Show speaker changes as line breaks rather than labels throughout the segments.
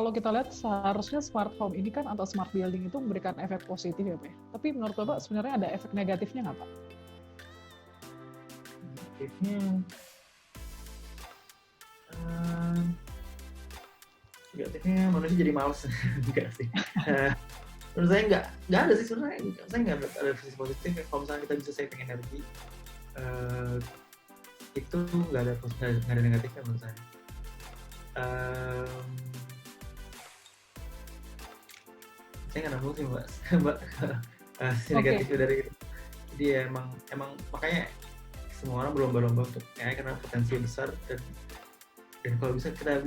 kalau kita lihat seharusnya smart home ini kan atau smart building itu memberikan efek positif ya Pak ya. Tapi menurut Bapak sebenarnya ada efek negatifnya nggak Pak?
Negatifnya manusia jadi males. Enggak sih. Menurut saya nggak ada sih sebenarnya. Saya nggak ada sisi positif. Kalau misalnya kita bisa saving energi, itu nggak ada negatifnya menurut saya. Saya nggak nemu sih mbak si negatifnya dari itu. Jadi ya emang makanya semua orang berlomba-lomba untuk karena potensi besar dan kalau bisa kita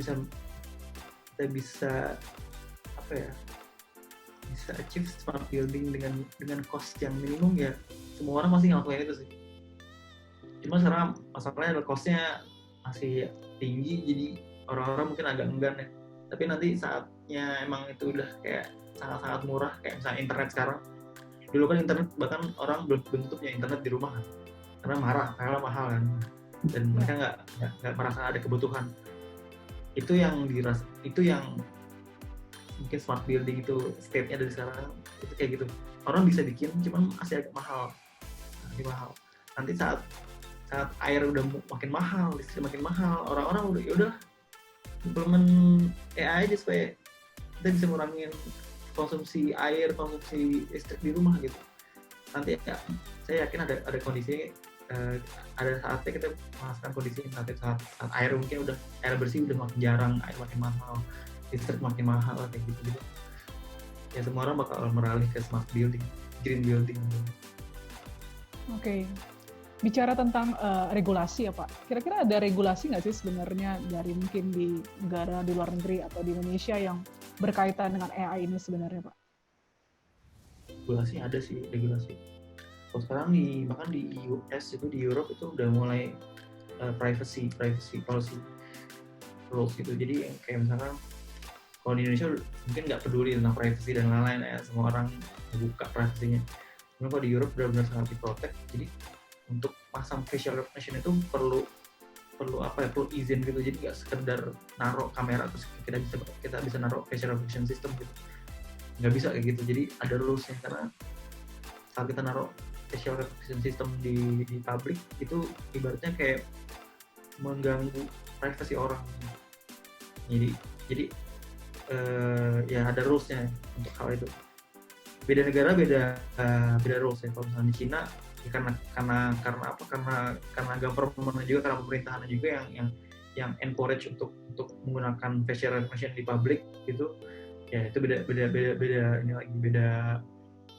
bisa apa ya, bisa achieve smart building dengan cost yang minimum, ya semua orang masih ngelakuin itu sih. Cuma sekarang masalahnya adalah costnya masih tinggi, jadi orang-orang mungkin agak enggan ya. Tapi nanti saatnya emang itu udah kayak sangat-sangat murah, kayak misalnya internet sekarang. Dulu kan internet bahkan orang belum tentu punya internet di rumah kan, karena mahal kan, dan mereka nggak merasa ada kebutuhan. Itu yang mungkin smart building itu state-nya dari sekarang itu kayak gitu. Orang bisa bikin, cuman masih agak mahal. Nanti saat air udah makin mahal, listrik makin mahal, orang-orang udah yaudah implement AI aja supaya kita bisa ngurangin konsumsi air, konsumsi listrik di rumah gitu. Nanti ya, saya yakin ada kondisi, ada saatnya kita merasakan kondisi nanti saat air mungkin udah air bersih udah makin jarang, air makin mahal, listrik makin mahal kayak gitu. Ya semua orang bakal beralih ke smart building, green building.
Oke. Bicara tentang regulasi ya Pak, kira-kira ada regulasi nggak sih sebenarnya dari mungkin di negara di luar negeri atau di Indonesia yang berkaitan dengan AI ini sebenarnya Pak?
Regulasi ada sih, regulasi. Kalau sekarang bahkan di US itu, di Europe itu udah mulai privacy policy rules gitu. Jadi kayak misalkan kalau di Indonesia mungkin nggak peduli tentang privacy dan lain-lain ya, semua orang buka privasinya. Cuma kalau di Europe benar-benar sangat diprotect. Jadi untuk pasang facial recognition itu perlu izin gitu. Jadi nggak sekedar naruh kamera terus kita bisa naruh facial recognition system gitu. Nggak bisa kayak gitu. Jadi ada rulesnya, karena saat kita naruh facial recognition system di publik itu ibaratnya kayak mengganggu privasi orang. Jadi ya ada rulesnya untuk hal itu. Beda negara beda rules ya. Kalau misalnya di Cina ya karena government juga, karena pemerintahan juga yang encourage untuk menggunakan facial recognition di publik gitu. Ya itu beda ini lagi,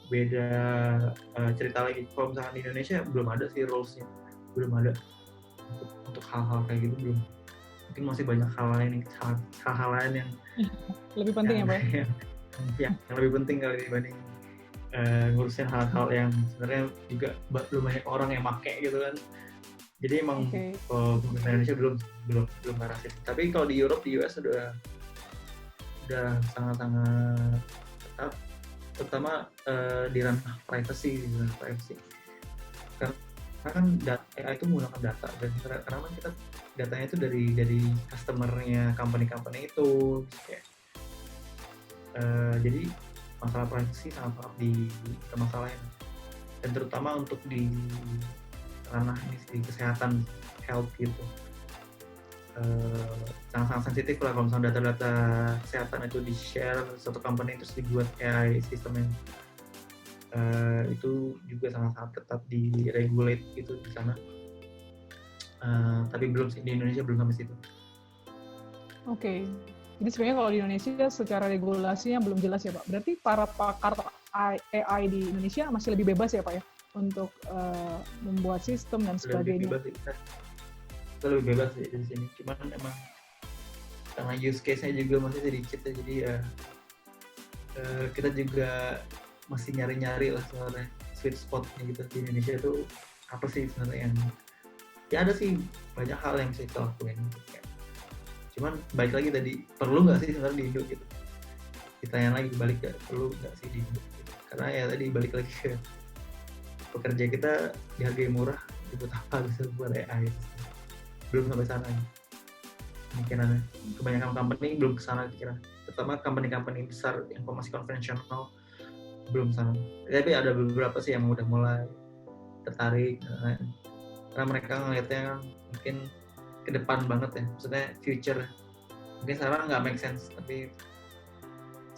beda cerita lagi. Kalau misalkan di Indonesia belum ada sih rulesnya, belum ada untuk hal-hal kayak gitu, belum. Mungkin masih banyak hal-hal lain yang
lebih penting ya Pak?
Yang lebih penting kali dibanding ngurusin hal-hal yang sebenarnya juga belum banyak orang yang pakai gitu kan. Jadi emang pemerintah Indonesia belum ke arah situ. Tapi kalau di Europe, di US udah sangat-sangat ketat, terutama di ranah privacy. Karena kan AI itu menggunakan data, dan karena kita datanya itu dari customer-nya company itu kayak, jadi masalah privacy sangat dipermasalahin, dan terutama untuk di ranah ini, di kesehatan, health gitu, sangat sensitif lah. Kalau misalnya data-data kesehatan itu di-share satu company terus dibuat AI sistem yang itu juga sangat ketat di-regulate gitu di sana. Tapi belum sih, di Indonesia belum sampai situ.
Oke. Jadi sebenarnya kalau di Indonesia secara regulasinya belum jelas ya Pak. Berarti para pakar AI di Indonesia masih lebih bebas ya Pak ya untuk membuat sistem dan sebagainya.
Kita lebih bebas sih di sini. Cuman emang karena use case-nya juga masih sedikit ya, jadi ya kita juga masih nyari-nyari lah sebenarnya sweet spot-nya gitu di Indonesia itu apa sih sebenarnya yang ya ada sih banyak hal yang bisa kita lakuin gitu. Cuman balik lagi tadi, perlu nggak sih sebenarnya di Indo gitu? Ditanya lagi balik, perlu nggak sih di Indo? Karena ya tadi balik lagi ke pekerja kita dihargai murah, dibuat apa bisa buat AI? Belum sampai sana. Kemungkinannya kebanyakan company belum kesana pikiran. terutama company-company besar yang masih konvensional belum sana. Tapi ada beberapa sih yang udah mulai tertarik, karena mereka ngelihatnya kan mungkin ke depan banget ya, maksudnya future. Mungkin sekarang nggak make sense, tapi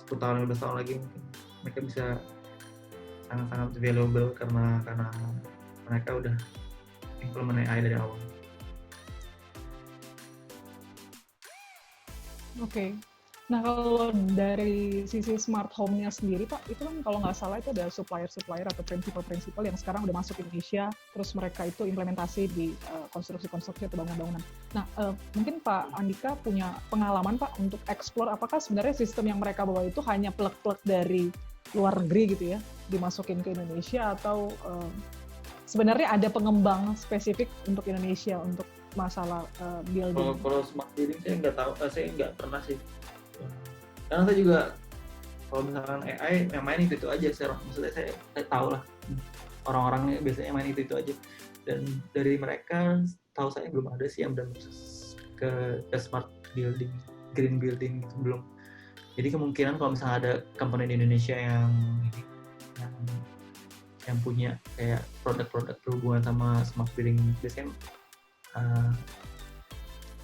10 tahun, 15 tahun lagi mungkin mereka bisa sangat-sangat valuable karena mereka udah implement AI dari awal.
Oke. Nah, kalau dari sisi smart home-nya sendiri, Pak, itu kan kalau nggak salah itu ada supplier-supplier atau prinsipal-prinsipal yang sekarang udah masuk Indonesia, terus mereka itu implementasi di konstruksi-konstruksi atau bangunan-bangunan. Nah, mungkin Pak Andika punya pengalaman, Pak, untuk explore apakah sebenarnya sistem yang mereka bawa itu hanya plug-plug dari luar negeri gitu ya, dimasukin ke Indonesia, atau sebenarnya ada pengembang spesifik untuk Indonesia untuk masalah building?
Kalau smart building saya nggak tahu, saya nggak pernah sih. Karena saya juga kalau misalkan AI yang main itu aja sekarang, maksudnya saya tahu lah orang-orangnya biasanya main itu aja, dan dari mereka tahu saya belum ada sih yang udah ke smart building, green building gitu, belum. Jadi kemungkinan kalau misalnya ada company di Indonesia yang punya kayak produk-produk berhubungan sama smart building, biasanya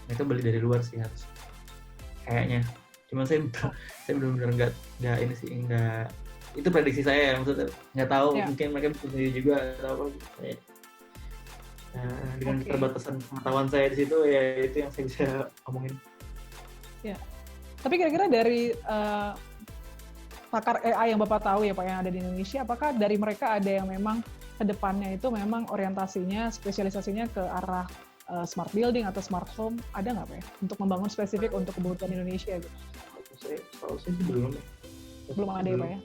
itu beli dari luar sih harus kayaknya. Cuman saya benar-benar nggak ini sih, nggak, itu prediksi saya ya, maksudnya nggak tahu, mungkin mereka bisa sendiri juga atau apa. Dengan keterbatasan pengetahuan saya di situ, ya itu yang saya bisa omongin.
Ya, tapi kira-kira dari pakar AI yang Bapak tahu ya Pak yang ada di Indonesia, apakah dari mereka ada yang memang kedepannya itu memang orientasinya, spesialisasinya ke arah smart building atau smart home, ada nggak Pak ya? Untuk membangun spesifik untuk kebutuhan Indonesia gitu?
Kalau saya sih belum.
Belum ada ya Pak ya?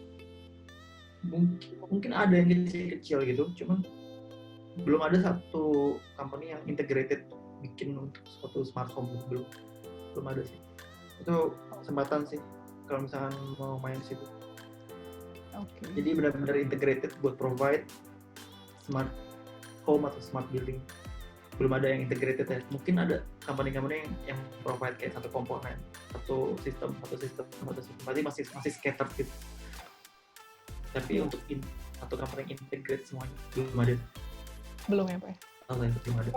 Mungkin ada yang kecil gitu, cuman belum ada satu company yang integrated bikin untuk suatu smart home, belum ada sih. Itu kesempatan sih kalau misalkan mau main di situ.
Okay.
Jadi benar-benar integrated buat provide smart home atau smart building. Belum ada yang integrated ya. Mungkin ada company-company yang provide kayak satu komponen, satu sistem. Berarti masih scattered gitu. Tapi untuk satu company yang integrate semuanya belum ada.
Belum ya Pak ya?
Belum ada.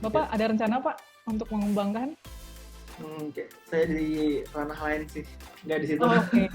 Bapak ada rencana Pak untuk mengembangkan?
Saya di ranah lain sih, nggak di situ.
Oke.